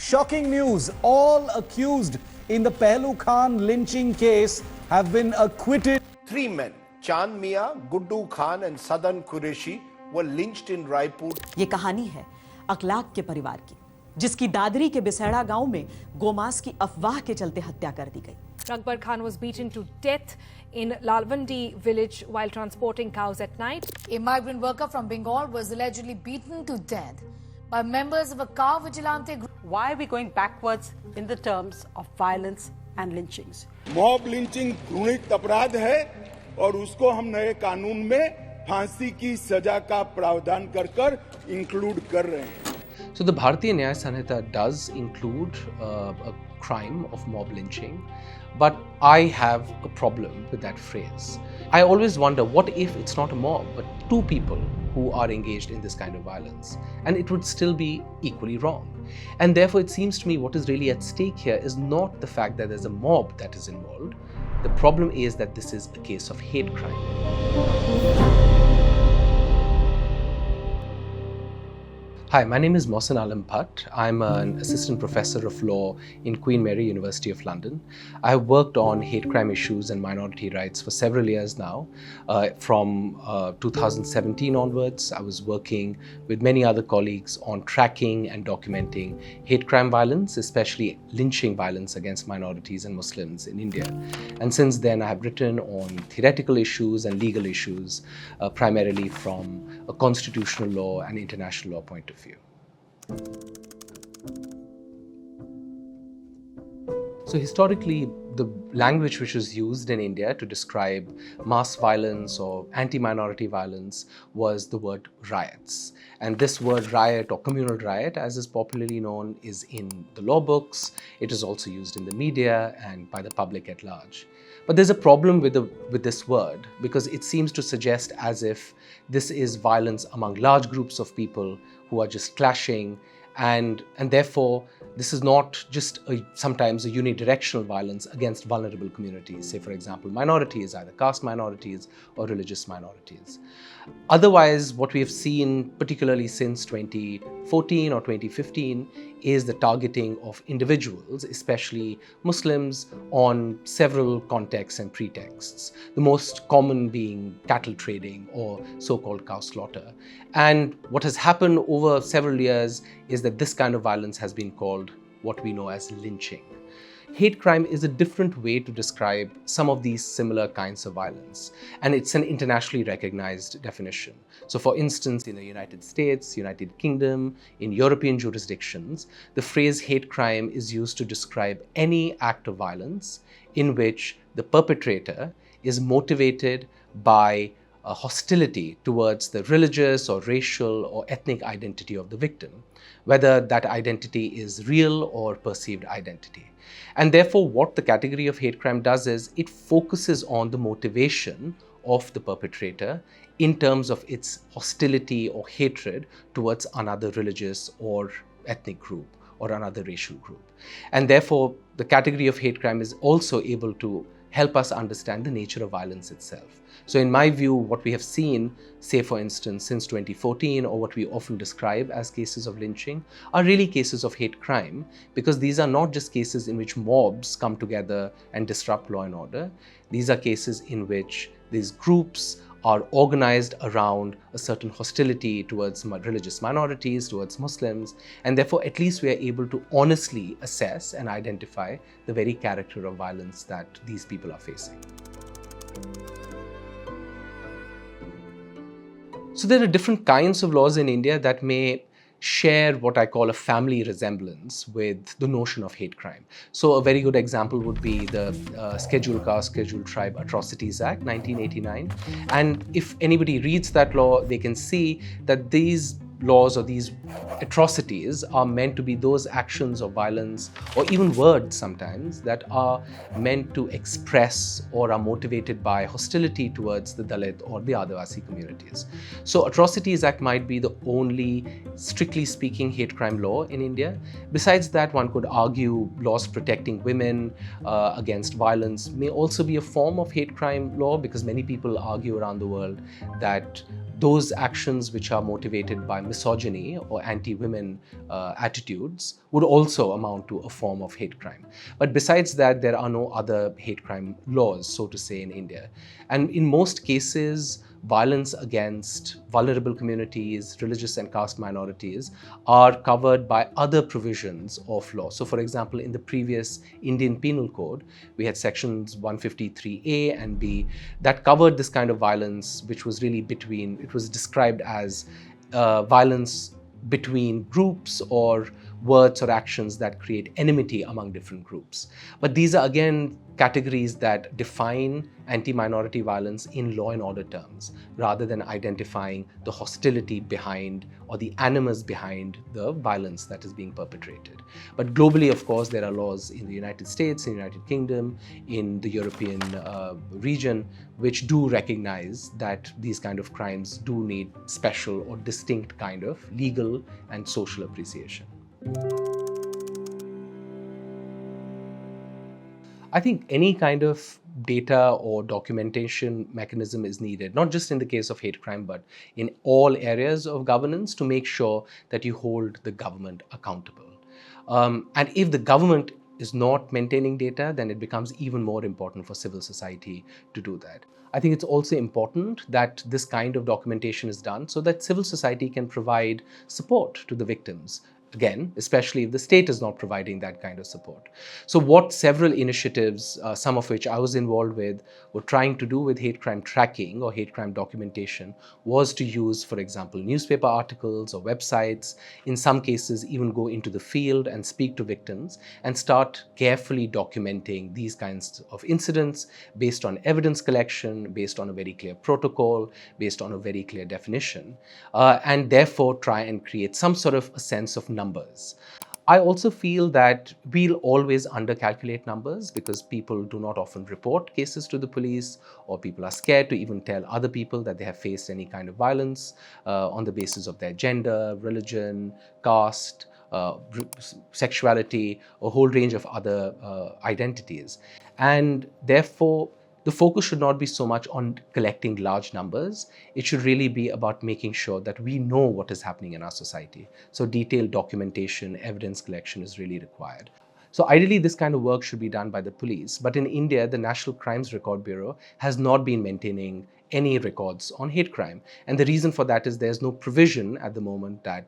Shocking news. All accused in the Pehlu Khan lynching case have been acquitted. 3 men, Chand Mia, Guddu Khan and Sadan Qureshi were lynched in Raipur. ये कहानी है अखलाक के परिवार की, जिसकी दादरी के बिसेड़ा गांव में गोमांस की अफवाह के चलते हत्या कर दी गई। Akbar Khan was beaten to death in Lalvandi village while transporting cows at night. A migrant worker from Bengal was allegedly beaten to death by members of a cow vigilante group. Why are we going backwards in the terms of violence and lynchings? Mob lynching घृणित अपराध है और उसको हम नए कानून में फांसी की सजा का प्रावधान कर इंक्लूड कर रहे हैं। So the Bharatiya Nyaya Sanhita does include a crime of mob lynching, but I have a problem with that phrase. I always wonder, what if it's not a mob, but two people who are engaged in this kind of violence, and it would still be equally wrong. And therefore it seems to me what is really at stake here is not the fact that there's a mob that is involved. The problem is that this is a case of hate crime. Hi, my name is Mohsin Alam Bhat. I'm an assistant professor of law in Queen Mary University of London. I have worked on hate crime issues and minority rights for several years now. From 2017 onwards, I was working with many other colleagues on tracking and documenting hate crime violence, especially lynching violence against minorities and Muslims in India. And since then, I have written on theoretical issues and legal issues, primarily from a constitutional law and international law point of view. So historically, the language which was used in India to describe mass violence or anti-minority violence was the word riots. And this word riot or communal riot, as is popularly known, is in the law books. It is also used in the media and by the public at large. But there's a problem with this word because it seems to suggest as if this is violence among large groups of people who are just clashing, and therefore this is not just sometimes a unidirectional violence against vulnerable communities, say for example minorities, either caste minorities or religious minorities. Otherwise, what we have seen, particularly since 2014 or 2015, is the targeting of individuals, especially Muslims, on several contexts and pretexts. The most common being cattle trading or so-called cow slaughter. And what has happened over several years is that this kind of violence has been called what we know as lynching. Hate crime is a different way to describe some of these similar kinds of violence, and it's an internationally recognized definition. So for instance, in the United States, United Kingdom, in European jurisdictions, the phrase hate crime is used to describe any act of violence in which the perpetrator is motivated by hostility towards the religious or racial or ethnic identity of the victim, whether that identity is real or perceived identity. And therefore, what the category of hate crime does is it focuses on the motivation of the perpetrator in terms of its hostility or hatred towards another religious or ethnic group or another racial group. And therefore, the category of hate crime is also able to help us understand the nature of violence itself. So in my view, what we have seen, say for instance, since 2014, or what we often describe as cases of lynching, are really cases of hate crime, because these are not just cases in which mobs come together and disrupt law and order. These are cases in which these groups are organized around a certain hostility towards religious minorities, towards Muslims, and therefore at least we are able to honestly assess and identify the very character of violence that these people are facing. So there are different kinds of laws in India that may share what I call a family resemblance with the notion of hate crime. So a very good example would be the Scheduled Caste, Scheduled Tribe Atrocities Act 1989. And if anybody reads that law, they can see that these laws or these atrocities are meant to be those actions of violence or even words sometimes that are meant to express or are motivated by hostility towards the Dalit or the Adivasi communities. So Atrocities Act might be the only strictly speaking hate crime law in India. Besides that, one could argue laws protecting women against violence may also be a form of hate crime law, because many people argue around the world that those actions which are motivated by misogyny or anti-women attitudes would also amount to a form of hate crime. But besides that, there are no other hate crime laws, so to say, in India. And in most cases, violence against vulnerable communities, religious and caste minorities are covered by other provisions of law. So for example, in the previous Indian Penal Code, we had sections 153A and B that covered this kind of violence, which was really it was described as violence between groups or words or actions that create enmity among different groups. But these are again categories that define anti-minority violence in law and order terms, rather than identifying the hostility behind or the animus behind the violence that is being perpetrated. But globally, of course, there are laws in the United States, in the United Kingdom, in the European region, which do recognize that these kind of crimes do need special or distinct kind of legal and social appreciation. I think any kind of data or documentation mechanism is needed, not just in the case of hate crime, but in all areas of governance, to make sure that you hold the government accountable. And if the government is not maintaining data, then it becomes even more important for civil society to do that. I think it's also important that this kind of documentation is done so that civil society can provide support to the victims. Again, especially if the state is not providing that kind of support. So what several initiatives, some of which I was involved with, were trying to do with hate crime tracking or hate crime documentation was to use, for example, newspaper articles or websites, in some cases even go into the field and speak to victims and start carefully documenting these kinds of incidents based on evidence collection, based on a very clear protocol, based on a very clear definition, and therefore try and create some sort of a sense of numbers. I also feel that we'll always undercalculate numbers because people do not often report cases to the police, or people are scared to even tell other people that they have faced any kind of violence on the basis of their gender, religion, caste, sexuality, a whole range of other identities. And therefore, the focus should not be so much on collecting large numbers. It should really be about making sure that we know what is happening in our society. So detailed documentation, evidence collection is really required. So ideally, this kind of work should be done by the police. But in India, the National Crimes Record Bureau has not been maintaining any records on hate crime. And the reason for that is there's no provision at the moment that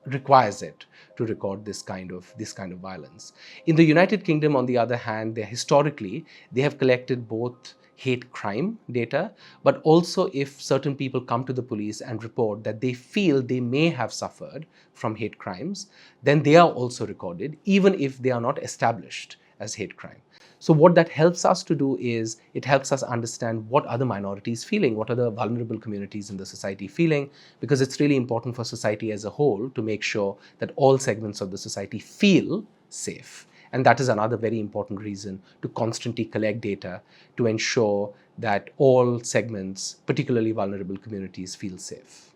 requires it to record this kind of violence. In the United Kingdom, on the other hand, historically they have collected both hate crime data, but also if certain people come to the police and report that they feel they may have suffered from hate crimes, then they are also recorded, even if they are not established as hate crime. So what that helps us to do is, it helps us understand what are the minorities feeling, what are the vulnerable communities in the society feeling, because it's really important for society as a whole to make sure that all segments of the society feel safe. And that is another very important reason to constantly collect data to ensure that all segments, particularly vulnerable communities, feel safe.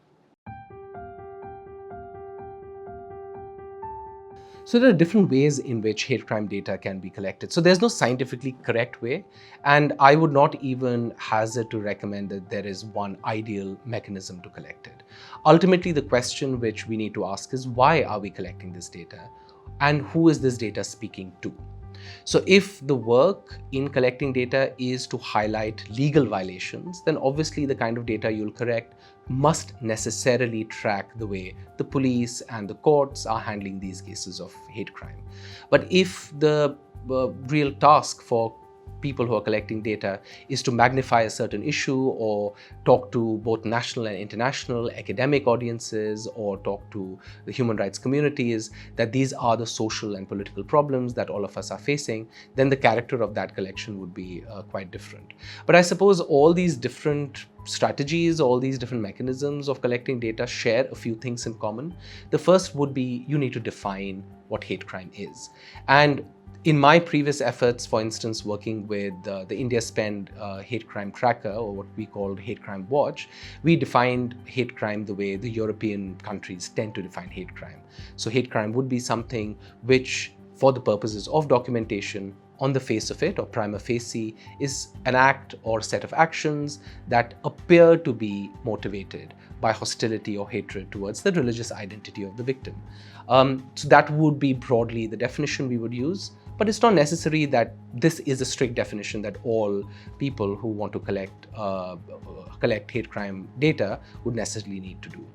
So there are different ways in which hate crime data can be collected. So there's no scientifically correct way, and I would not even hazard to recommend that there is one ideal mechanism to collect it. Ultimately, the question which we need to ask is, why are we collecting this data, and who is this data speaking to? So if the work in collecting data is to highlight legal violations, then obviously the kind of data you'll collect must necessarily track the way the police and the courts are handling these cases of hate crime. But if the real task for people who are collecting data is to magnify a certain issue, or talk to both national and international academic audiences, or talk to the human rights communities, that these are the social and political problems that all of us are facing, then the character of that collection would be quite different. But I suppose all these different strategies, all these different mechanisms of collecting data share a few things in common. The first would be, you need to define what hate crime is. And in my previous efforts, for instance, working with the India Spend hate crime tracker, or what we called Hate Crime Watch, we defined hate crime the way the European countries tend to define hate crime. So hate crime would be something which, for the purposes of documentation, on the face of it, or prima facie, is an act or set of actions that appear to be motivated by hostility or hatred towards the religious identity of the victim. So that would be broadly the definition we would use, but it's not necessary that this is a strict definition that all people who want to collect hate crime data would necessarily need to do.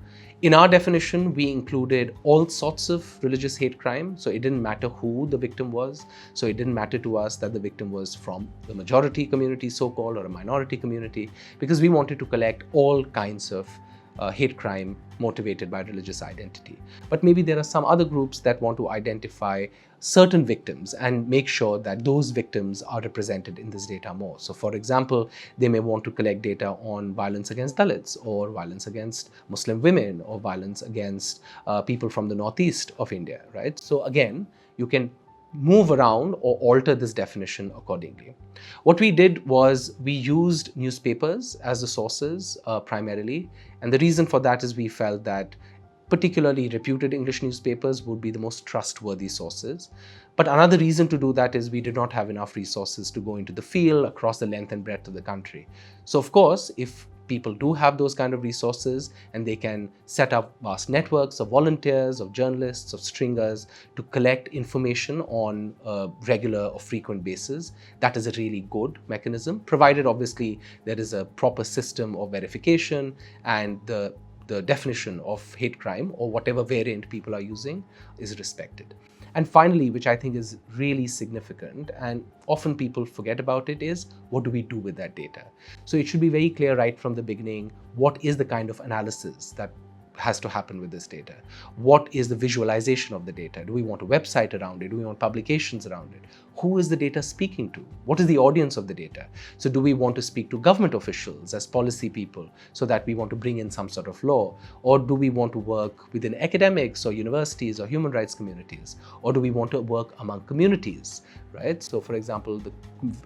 In our definition, we included all sorts of religious hate crime, so it didn't matter who the victim was. So it didn't matter to us that the victim was from the majority community, so-called, or a minority community, because we wanted to collect all kinds of hate crime motivated by religious identity. But maybe there are some other groups that want to identify certain victims and make sure that those victims are represented in this data more. So for example, they may want to collect data on violence against Dalits, or violence against Muslim women, or violence against people from the northeast of India, right? So again, you can move around or alter this definition accordingly. What we did was we used newspapers as the sources primarily, and the reason for that is we felt that particularly reputed English newspapers would be the most trustworthy sources. But another reason to do that is we did not have enough resources to go into the field across the length and breadth of the country. So of course, if people do have those kind of resources and they can set up vast networks of volunteers, of journalists, of stringers to collect information on a regular or frequent basis, that is a really good mechanism, provided obviously there is a proper system of verification and the definition of hate crime or whatever variant people are using is respected. And finally, which I think is really significant and often people forget about it, is what do we do with that data? So it should be very clear right from the beginning, what is the kind of analysis that has to happen with this data? What is the visualization of the data? Do we want a website around it? Do we want publications around it? Who is the data speaking to? What is the audience of the data? So do we want to speak to government officials as policy people so that we want to bring in some sort of law? Or do we want to work within academics or universities or human rights communities? Or do we want to work among communities, right? So for example, the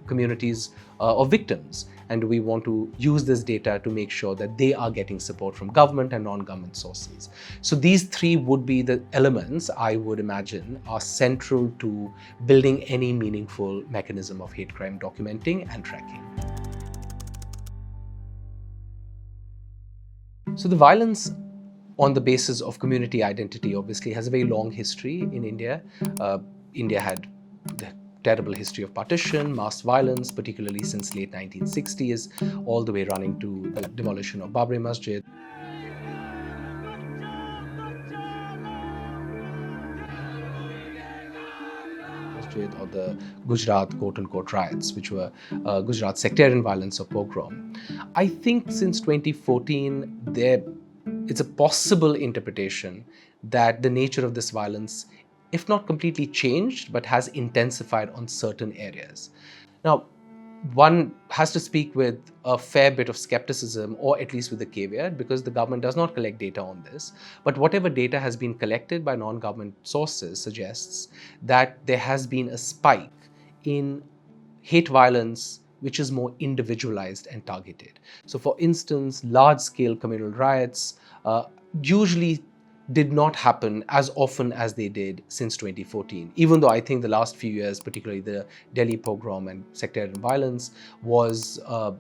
communities of victims, and do we want to use this data to make sure that they are getting support from government and non-government sources? So these three would be the elements I would imagine are central to building any meaningful mechanism of hate crime documenting and tracking. So the violence on the basis of community identity obviously has a very long history in India. India had the terrible history of partition, mass violence, particularly since late 1960s, all the way running to the demolition of Babri Masjid. Or the Gujarat quote-unquote riots, which were Gujarat sectarian violence or pogrom. I think since 2014, it's a possible interpretation that the nature of this violence, if not completely changed, but has intensified on certain areas. Now, one has to speak with a fair bit of skepticism, or at least with a caveat, because the government does not collect data on this. But whatever data has been collected by non-government sources suggests that there has been a spike in hate violence which is more individualized and targeted. So for instance, large-scale communal riots usually did not happen as often as they did since 2014, even though I think the last few years, particularly the Delhi pogrom and sectarian violence, was a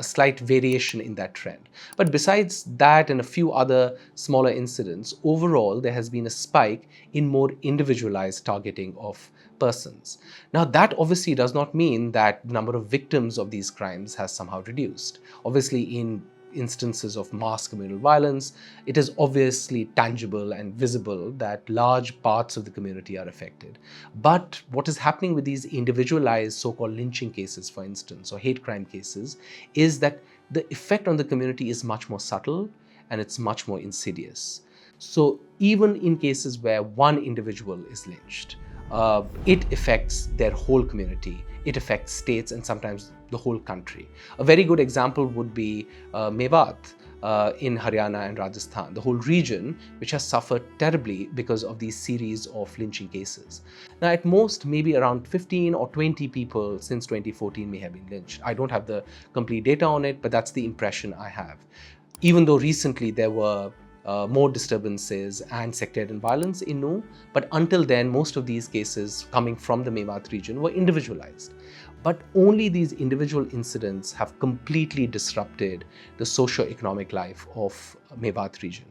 slight variation in that trend. But besides that and a few other smaller incidents, overall there has been a spike in more individualized targeting of persons. Now that obviously does not mean that the number of victims of these crimes has somehow reduced. Obviously in instances of mass communal violence, it is obviously tangible and visible that large parts of the community are affected. But what is happening with these individualized so-called lynching cases, for instance, or hate crime cases, is that the effect on the community is much more subtle and it's much more insidious. So even in cases where one individual is lynched, it affects their whole community. It affects states and sometimes the whole country. A very good example would be Mewat in Haryana and Rajasthan, the whole region which has suffered terribly because of these series of lynching cases. Now at most maybe around 15 or 20 people since 2014 may have been lynched. I don't have the complete data on it, but that's the impression I have. Even though recently there were more disturbances and sectarian violence in Nous, but until then most of these cases coming from the Mewat region were individualized. But only these individual incidents have completely disrupted the socio-economic life of Mewat region.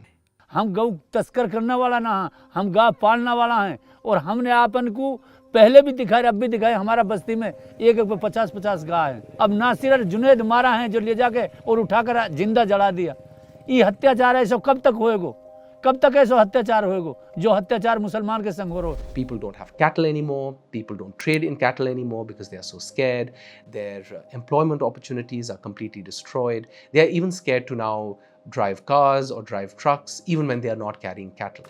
हम गौ तस्कर करने वाला ना हैं, हम गाय पालने वाला हैं और हमने आपन को पहले भी दिखाए अब भी दिखाए। हमारा बस्ती में एक पे 50-50 गाय हैं। अब नासिर जुनेद मारा है जो ले जाके और उठाकर जिंदा जला दिया। ये अत्याचार ऐसा कब तक होएगा? कब तक ऐसा अत्याचार होएगा जो अत्याचार मुसलमान के संग हो रहा है? People don't have cattle anymore. People don't trade in cattle anymore because they are so scared. Their employment opportunities are completely destroyed. They are even scared to now drive cars or drive trucks, even when they are not carrying cattle.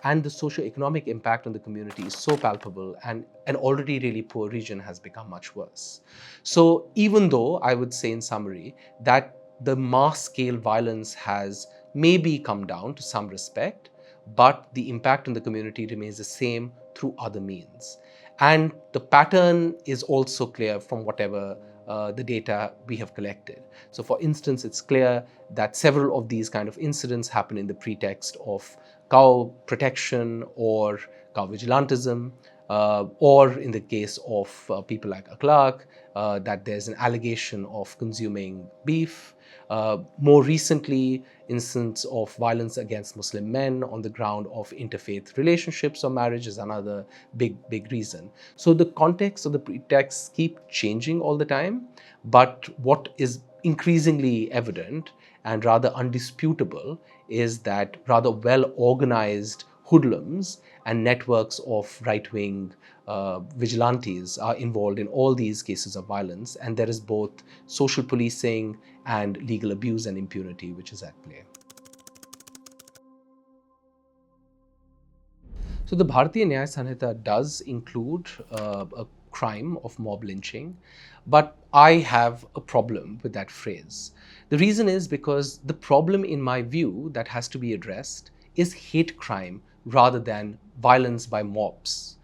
And the socio-economic impact on the community is so palpable, and an already really poor region has become much worse. So even though I would say in summary that the mass-scale violence has maybe come down to some respect, but the impact on the community remains the same through other means. And the pattern is also clear from whatever the data we have collected. So for instance, it's clear that several of these kind of incidents happen in the pretext of cow protection or cow vigilantism, or in the case of people like Akhlaq, that there's an allegation of consuming beef. More recently, instances of violence against Muslim men on the ground of interfaith relationships or marriage is another big reason. So the context of the pretexts keep changing all the time, but what is increasingly evident and rather undisputable is that rather well-organized hoodlums and networks of right-wing vigilantes are involved in all these cases of violence, and there is both social policing and legal abuse and impunity which is at play. So the Bharatiya Nyaya Sanhita does include a crime of mob lynching, but I have a problem with that phrase. The reason is because the problem in my view that has to be addressed is hate crime rather than violence by mobs.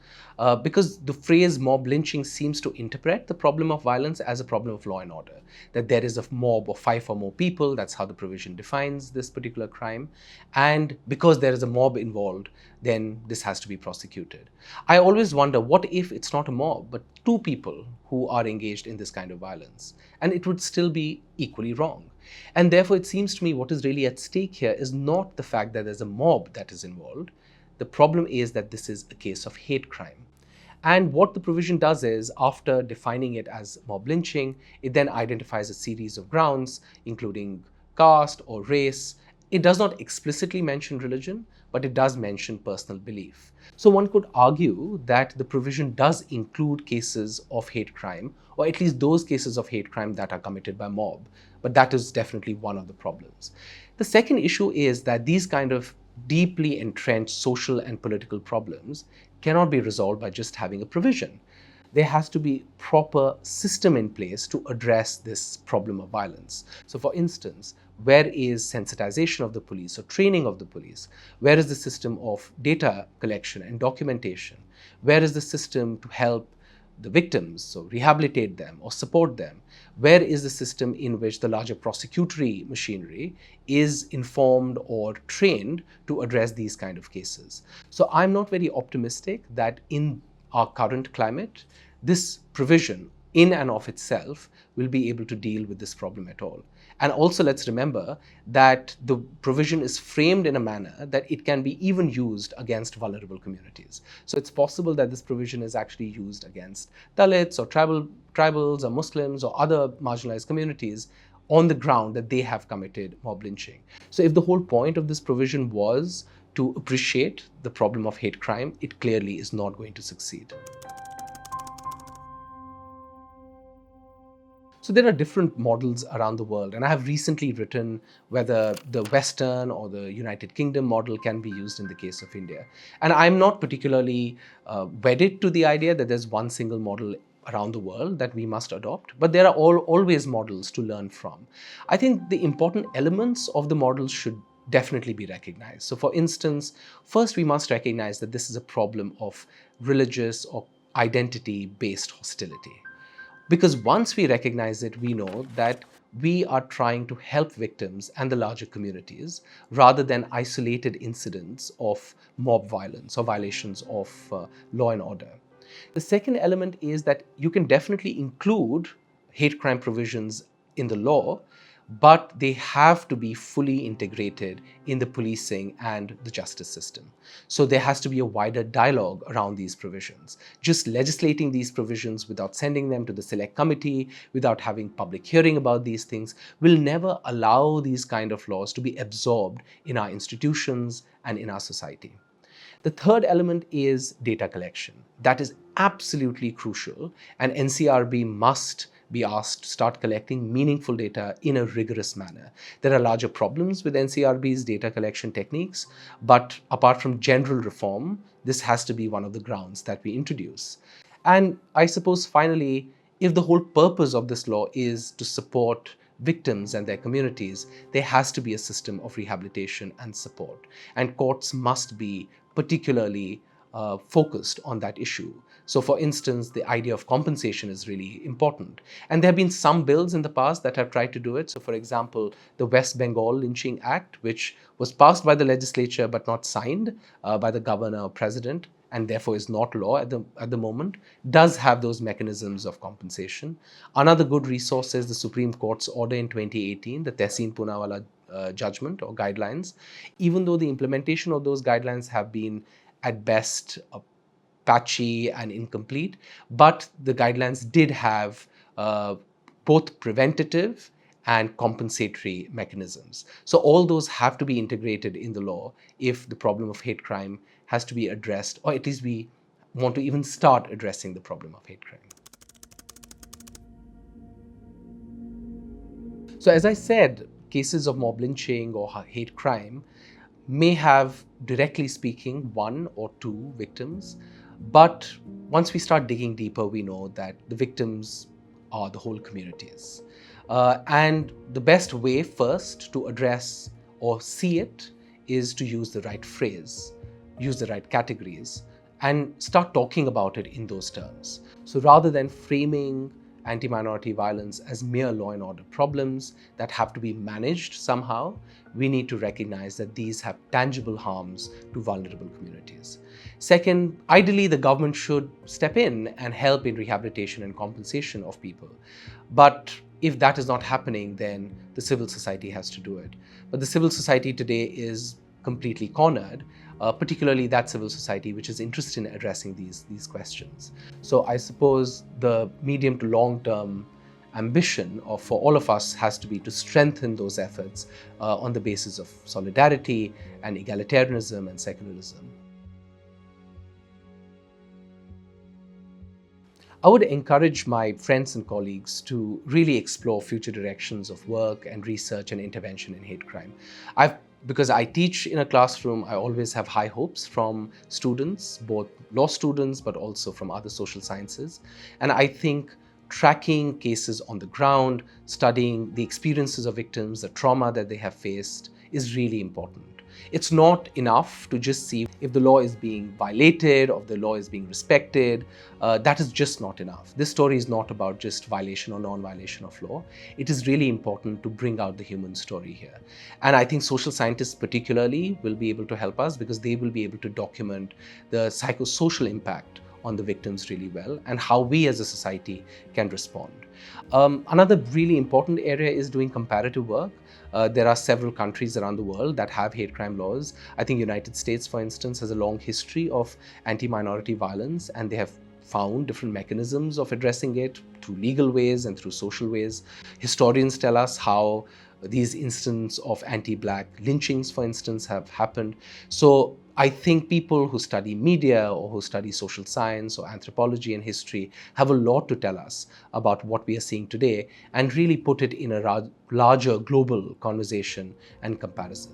Because the phrase mob lynching seems to interpret the problem of violence as a problem of law and order, that there is a mob of 5 or more people, that's how the provision defines this particular crime, and because there is a mob involved, then this has to be prosecuted. I always wonder, what if it's not a mob, but 2 people who are engaged in this kind of violence, and it would still be equally wrong. And therefore, it seems to me what is really at stake here is not the fact that there's a mob that is involved. The problem is that this is a case of hate crime. And what the provision does is, after defining it as mob lynching, it then identifies a series of grounds, including caste or race. It does not explicitly mention religion, but it does mention personal belief. So one could argue that the provision does include cases of hate crime, or at least those cases of hate crime that are committed by mob. But that is definitely one of the problems. The second issue is that these kind of deeply entrenched social and political problems cannot be resolved by just having a provision. There has to be proper system in place to address this problem of violence. So for instance, where is sensitization of the police or training of the police? Where is the system of data collection and documentation? Where is the system to help the victims, so rehabilitate them or support them? Where is the system in which the larger prosecutory machinery is informed or trained to address these kind of cases? So I'm not very optimistic that in our current climate, this provision in and of itself will be able to deal with this problem at all. And also let's remember that the provision is framed in a manner that it can be even used against vulnerable communities. So it's possible that this provision is actually used against Dalits or tribals or Muslims or other marginalized communities on the ground that they have committed mob lynching. So if the whole point of this provision was to appreciate the problem of hate crime, it clearly is not going to succeed. So there are different models around the world, and I have recently written whether the Western or the United Kingdom model can be used in the case of India. And I'm not particularly wedded to the idea that there's one single model around the world that we must adopt, but there are always models to learn from. I think the important elements of the models should definitely be recognized. So for instance, first we must recognize that this is a problem of religious or identity-based hostility. Because once we recognize it, we know that we are trying to help victims and the larger communities rather than isolated incidents of mob violence or violations of law and order. The second element is that you can definitely include hate crime provisions in the law, but they have to be fully integrated in the policing and the justice system. So there has to be a wider dialogue around these provisions. Just legislating these provisions without sending them to the select committee, without having public hearing about these things, will never allow these kind of laws to be absorbed in our institutions and in our society. The third element is data collection. That is absolutely crucial, and NCRB must be asked to start collecting meaningful data in a rigorous manner. There are larger problems with NCRB's data collection techniques, but apart from general reform, this has to be one of the grounds that we introduce. And I suppose finally, if the whole purpose of this law is to support victims and their communities, there has to be a system of rehabilitation and support. And courts must be particularly focused on that issue. So for instance, the idea of compensation is really important. And there have been some bills in the past that have tried to do it. So for example, the West Bengal Lynching Act, which was passed by the legislature but not signed by the governor or president, and therefore is not law at the moment, does have those mechanisms of compensation. Another good resource is the Supreme Court's order in 2018, the Tehseen Poonawala judgment or guidelines. Even though the implementation of those guidelines have been at best patchy and incomplete, but the guidelines did have both preventative and compensatory mechanisms. So all those have to be integrated in the law if the problem of hate crime has to be addressed, or at least we want to even start addressing the problem of hate crime. So as I said, cases of mob lynching or hate crime may have, directly speaking, one or two victims. But once we start digging deeper, we know that the victims are the whole communities. And the best way first to address or see it is to use the right phrase, use the right categories, and start talking about it in those terms. So rather than framing anti-minority violence as mere law and order problems that have to be managed somehow, we need to recognize that these have tangible harms to vulnerable communities. Second, ideally, the government should step in and help in rehabilitation and compensation of people. But if that is not happening, then the civil society has to do it. But the civil society today is completely cornered, particularly that civil society which is interested in addressing these questions. So I suppose the medium to long-term ambition for all of us has to be to strengthen those efforts on the basis of solidarity and egalitarianism and secularism. I would encourage my friends and colleagues to really explore future directions of work and research and intervention in hate crime. Because I teach in a classroom, I always have high hopes from students, both law students, but also from other social sciences. And I think tracking cases on the ground, studying the experiences of victims, the trauma that they have faced is really important. It's not enough to just see if the law is being violated or if the law is being respected. That is just not enough. This story is not about just violation or non-violation of law. It is really important to bring out the human story here. And I think social scientists particularly will be able to help us because they will be able to document the psychosocial impact on the victims really well and how we as a society can respond. Another really important area is doing comparative work. There are several countries around the world that have hate crime laws. I think United States, for instance, has a long history of anti-minority violence, and they have found different mechanisms of addressing it through legal ways and through social ways. Historians tell us how these instances of anti-Black lynchings, for instance, have happened. So I think people who study media or who study social science or anthropology and history have a lot to tell us about what we are seeing today and really put it in a larger global conversation and comparison.